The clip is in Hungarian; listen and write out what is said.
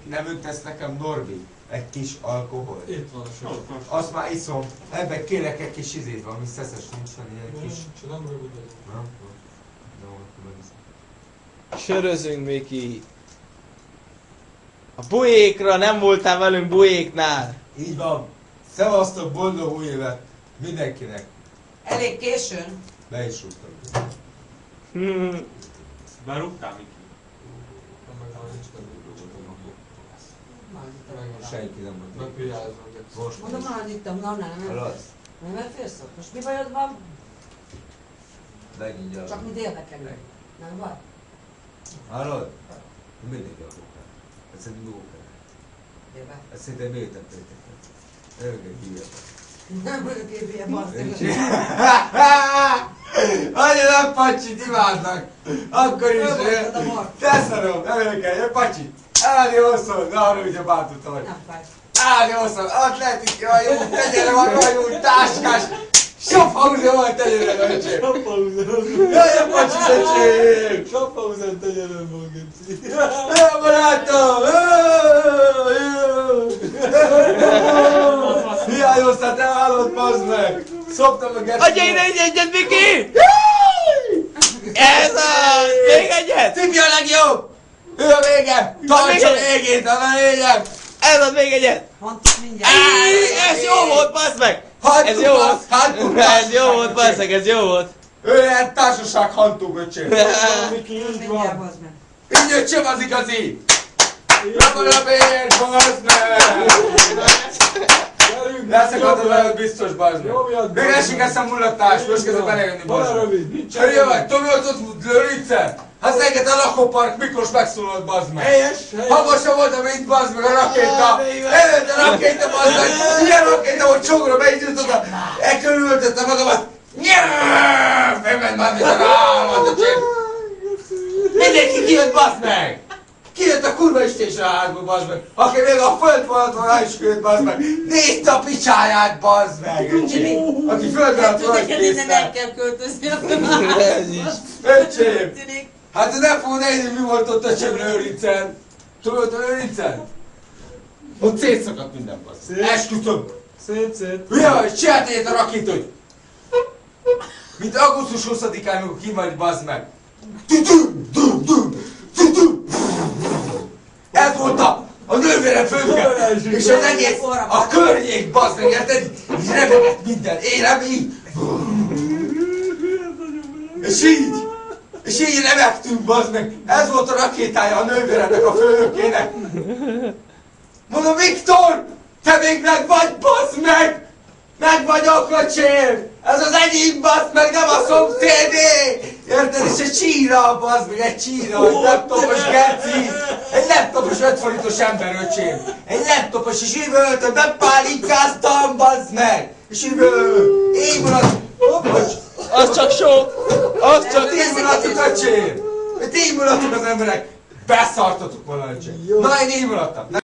Nem öntesz nekem, Norbi? Egy kis alkohol? Itt van a sor. Azt már iszom. Ebben kérek egy kis izét, valami szeszes nincs, ilyen kis... Nem rövidebb. Nem? Jó, akkor megiszom. Sörözünk, Miki. A bujékra nem voltál velünk bujéknál. Így van. Szevasztok, boldog új évet mindenkinek. Elég későn. Be is rúgtam. Berúgtál, Miki? Senki nem mondta. Megpiázom. Most Mondom, már ittam, nem. Halasz? Nem elférsz? Most mi bajod van? Megint gyalog. Csak mi délbe kerül. Nem baj? Hallod? Mindig gyalogokál. Ez egy lókál. Délbe. Ez szerintem miért tettétek? Örgök hülye. Nem vagyok épp ilyen basszeg. Annyira nem Pacsit imádnak! Akkor is... Fölbontad a bort. Te szarom, nem kell, jöjj Pacsi! Állni hosszon, de arra ugye bántottam vagy. Nem fáj. Állni hosszon, atletik, jó, tegyere van, jó, táskás! Sophaúzja van, tegyere, öcsém! Jöjjön Pacsi, öcsém! Sophaúzan tegyelem van, Geci. Jó, barátom! Hiányoztál, te állod, bazd meg! Szoptam a Geci! Adja ide egyet, Miki! Ez az! Még egyet! Tibi a legjobb! Ő a vége! Tarts a végét, a lényeg! Ez az, még egyet! Mondtuk mindjárt. Ez jó volt, bassz meg! Ez jó volt! Ez jó volt, bassz meg, ez jó volt! Ő ilyen társaság hantúk, öcsém! Miki, így Mindjárt van. bazd meg. Így öcsém az igazi! Rabban a bélyért, bazd meg! Leszakadod veled biztos, bazd meg! Még esik eszem mullatás, most kezdve belejönni, bazd meg! rövid, nincs Hölje vagy, Tomi ott lőrice? Hát neked a lakópark Miklós megszólalt, bazd meg! Helyes! Hamarosan voltam itt, bazd meg, a rakéta! Előtt a rakéta, bazd meg! Ilyen rakéta, hogy csogra beindult oda! Elkörültette magamat! Nyaaaaaaah! Fölment már, mint a állat, öcsém! Mindenki kijött, bazd meg! Kijött a kurva istésre a házból, bazd meg! Aki még a földvonaton rá is kijött, bazd meg! Nézd a picsáját, bazd meg, öcsém! Aki földre a Tudod, neked innen el földkésztel! kell költözni. Ez is. Öcsém! Tűnik. Hát nem fogod nézni, mi volt ott öcsém Lőrincen! Tudod a Lőrincen? Ott szétszakadt minden, bazd! Esküszöm! Szét. Hülye vagy, csináld egyet a rakétot! Mint augusztus 20-án, amikor ki vagy, bazd meg! Ez volt a nővérem főnöke! És az egész, a környék, bazd meg, érted? Így rebegett minden, érem így! És így remegtünk, bazd meg! Ez volt a rakétája a nővéremnek, a főnökének! Mondom, Viktor! Te még meg vagy, bazd meg! Meg vagyok, öcsém! Ez az enyém, bazd meg, nem a szomszédé! Érted? És egy csíra, bazd meg, egy csíra, egy laptopos geci! Egy laptopos 5 forintos ember, öcsém! Egy laptopos, és üvöltöm, bepálinkáztam, bazd meg! És üvöl! Én maradt! Bocs! Az csak sok! Az csak... Ti mulattuk, öcsém! Ti mulattuk az emberek! Beszartatok volna, öcsém! Na, én így mulattam!